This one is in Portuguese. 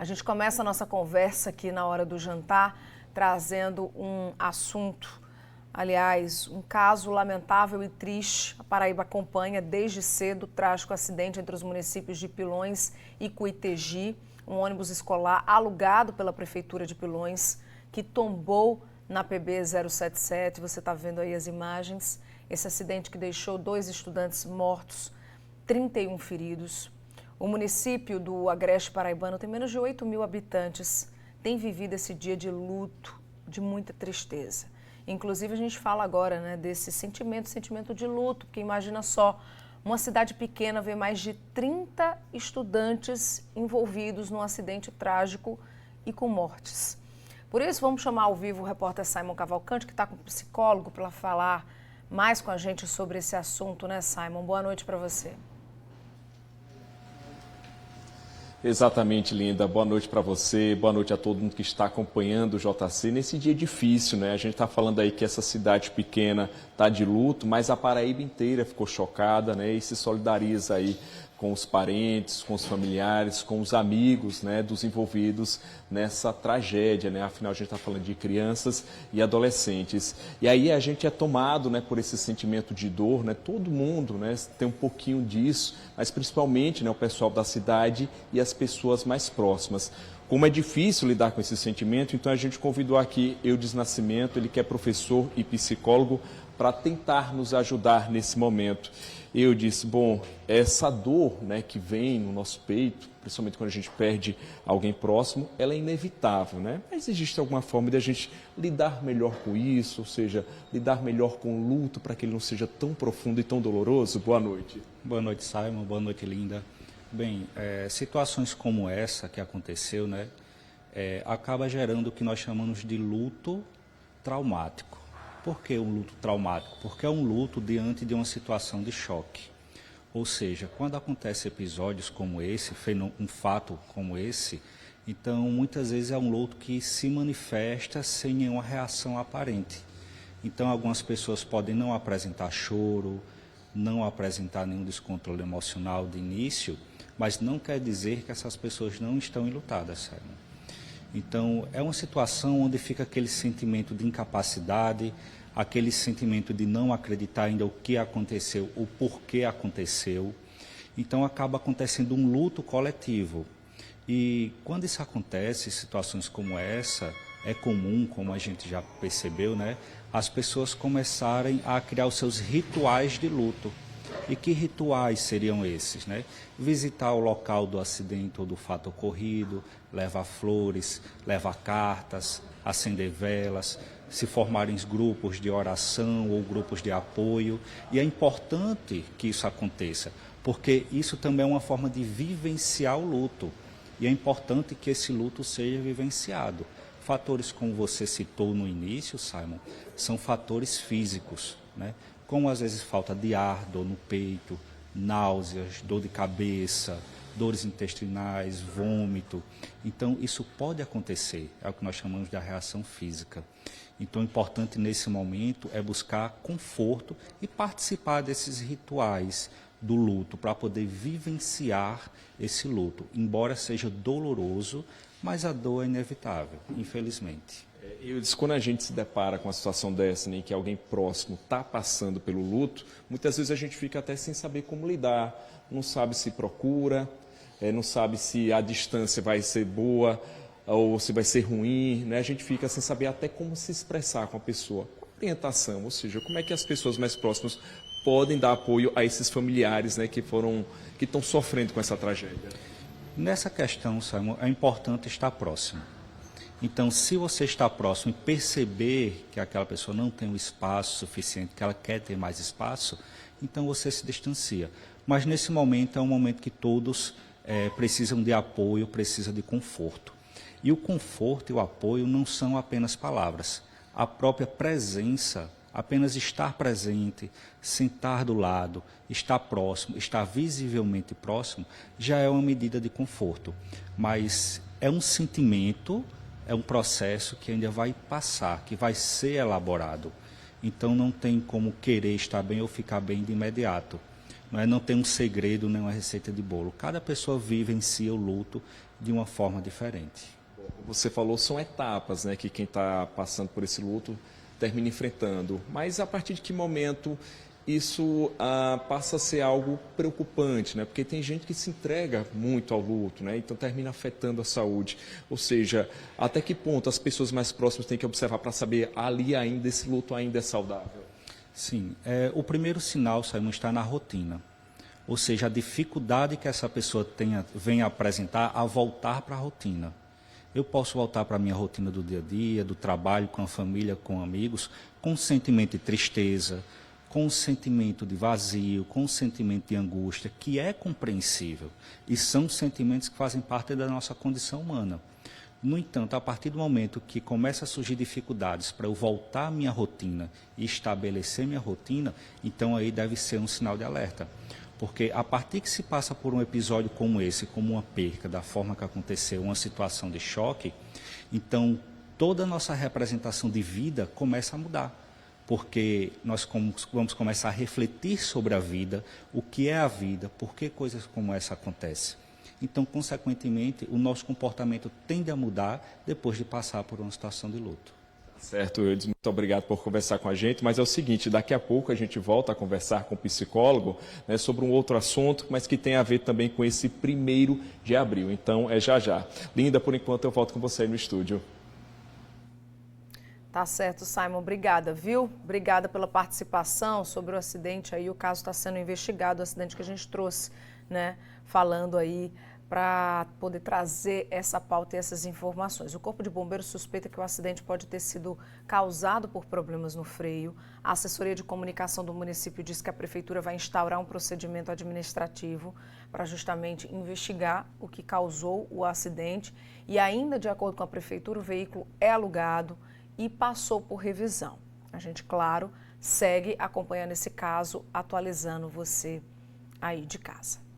A gente começa a nossa conversa aqui na hora do jantar trazendo um assunto, aliás, um caso lamentável e triste. A Paraíba acompanha desde cedo o trágico acidente entre os municípios de Pilões e Cuitegi, um ônibus escolar alugado pela Prefeitura de Pilões que tombou na PB 077. Você está vendo aí as imagens. Esse acidente que deixou 2 estudantes mortos, 31 feridos. O município do Agreste Paraibano tem menos de 8.000 habitantes, tem vivido esse dia de luto, de muita tristeza. Inclusive, a gente fala agora, né, desse sentimento de luto, porque imagina só, uma cidade pequena vê mais de 30 estudantes envolvidos num acidente trágico e com mortes. Por isso, vamos chamar ao vivo o repórter Simon Cavalcante, que está com um psicólogo, para falar mais com a gente sobre esse assunto, né, Simon? Boa noite para você. Exatamente, Linda. Boa noite para você, boa noite a todo mundo que está acompanhando o JC nesse dia difícil, né? A gente está falando aí que essa cidade pequena está de luto, mas a Paraíba inteira ficou chocada, né? E se solidariza aí com os parentes, com os familiares, com os amigos, né, dos envolvidos nessa tragédia, né? Afinal, a gente está falando de crianças e adolescentes. E aí a gente é tomado, né, por esse sentimento de dor, né? Todo mundo, né, tem um pouquinho disso, mas principalmente, né, o pessoal da cidade e as pessoas mais próximas. Como é difícil lidar com esse sentimento, então a gente convidou aqui Eudes Nascimento, ele que é professor e psicólogo, para tentar nos ajudar nesse momento. Eu disse, bom, essa dor, né, que vem no nosso peito, principalmente quando a gente perde alguém próximo, ela é inevitável, né? Mas existe alguma forma de a gente lidar melhor com isso, ou seja, lidar melhor com o luto para que ele não seja tão profundo e tão doloroso? Boa noite. Boa noite, Simon. Boa noite, Linda. Bem, situações como essa que aconteceu, né, acaba gerando o que nós chamamos de luto traumático. Por que um luto traumático? Porque é um luto diante de uma situação de choque. Ou seja, quando acontecem episódios como esse, um fato como esse, então muitas vezes é um luto que se manifesta sem nenhuma reação aparente. Então algumas pessoas podem não apresentar choro, não apresentar nenhum descontrole emocional de início, mas não quer dizer que essas pessoas não estão enlutadas, sabe? Então, é uma situação onde fica aquele sentimento de incapacidade, aquele sentimento de não acreditar ainda o que aconteceu, o porquê aconteceu. Então, acaba acontecendo um luto coletivo. E quando isso acontece, situações como essa, é comum, como a gente já percebeu, né, as pessoas começarem a criar os seus rituais de luto. E que rituais seriam esses, né? Visitar o local do acidente ou do fato ocorrido, levar flores, levar cartas, acender velas, se formarem grupos de oração ou grupos de apoio. E é importante que isso aconteça, porque isso também é uma forma de vivenciar o luto. E é importante que esse luto seja vivenciado. Fatores como você citou no início, Simon, são fatores físicos, né? Como às vezes falta de ar, dor no peito, náuseas, dor de cabeça, dores intestinais, vômito. Então, isso pode acontecer, é o que nós chamamos de reação física. Então, o importante nesse momento é buscar conforto e participar desses rituais do luto, para poder vivenciar esse luto. Embora seja doloroso, mas a dor é inevitável, infelizmente. Eu disse, quando a gente se depara com uma situação dessa, né, que alguém próximo está passando pelo luto, muitas vezes a gente fica até sem saber como lidar, não sabe se procura, não sabe se a distância vai ser boa ou se vai ser ruim, né? A gente fica sem saber até como se expressar com a pessoa. Qual a orientação, ou seja, como é que as pessoas mais próximas podem dar apoio a esses familiares, né, que estão sofrendo com essa tragédia? Nessa questão, Simon, é importante estar próximo. Então, se você está próximo e perceber que aquela pessoa não tem o espaço suficiente, que ela quer ter mais espaço, então você se distancia. Mas nesse momento é um momento que todos precisam de apoio, precisam de conforto. E o conforto e o apoio não são apenas palavras. A própria presença, apenas estar presente, sentar do lado, estar próximo, estar visivelmente próximo, já é uma medida de conforto. Mas é um sentimento, é um processo que ainda vai passar, que vai ser elaborado. Então não tem como querer estar bem ou ficar bem de imediato. Não tem um segredo nem uma receita de bolo. Cada pessoa vivencia o luto de uma forma diferente. Você falou, são etapas, né, que quem está passando por esse luto termina enfrentando. Mas a partir de que momento isso passa a ser algo preocupante, né? Porque tem gente que se entrega muito ao luto, né? Então termina afetando a saúde. Ou seja, até que ponto as pessoas mais próximas têm que observar para saber ali ainda esse luto ainda é saudável? Sim, o primeiro sinal, Simon, está na rotina. Ou seja, a dificuldade que essa pessoa vem apresentar a voltar para a rotina. Eu posso voltar para a minha rotina do dia a dia, do trabalho, com a família, com amigos, com um sentimento de tristeza, com um sentimento de vazio, com um sentimento de angústia, que é compreensível. E são sentimentos que fazem parte da nossa condição humana. No entanto, a partir do momento que começa a surgir dificuldades para eu voltar à minha rotina e estabelecer minha rotina, então aí deve ser um sinal de alerta. Porque a partir que se passa por um episódio como esse, como uma perca, da forma que aconteceu, uma situação de choque, então toda a nossa representação de vida começa a mudar. Porque nós vamos começar a refletir sobre a vida, o que é a vida, por que coisas como essa acontecem. Então, consequentemente, o nosso comportamento tende a mudar depois de passar por uma situação de luto. Certo, Eudes, muito obrigado por conversar com a gente, mas é o seguinte, daqui a pouco a gente volta a conversar com o psicólogo, né, sobre um outro assunto, mas que tem a ver também com esse 1º de abril, então é já já. Linda, por enquanto eu volto com você aí no estúdio. Tá certo, Simon, obrigada, viu? Obrigada pela participação sobre o acidente aí, o caso está sendo investigado, o acidente que a gente trouxe, né, falando aí para poder trazer essa pauta e essas informações. O Corpo de Bombeiros suspeita que o acidente pode ter sido causado por problemas no freio. A assessoria de comunicação do município diz que a prefeitura vai instaurar um procedimento administrativo para justamente investigar o que causou o acidente. E ainda de acordo com a prefeitura, o veículo é alugado e passou por revisão. A gente, claro, segue acompanhando esse caso, atualizando você aí de casa.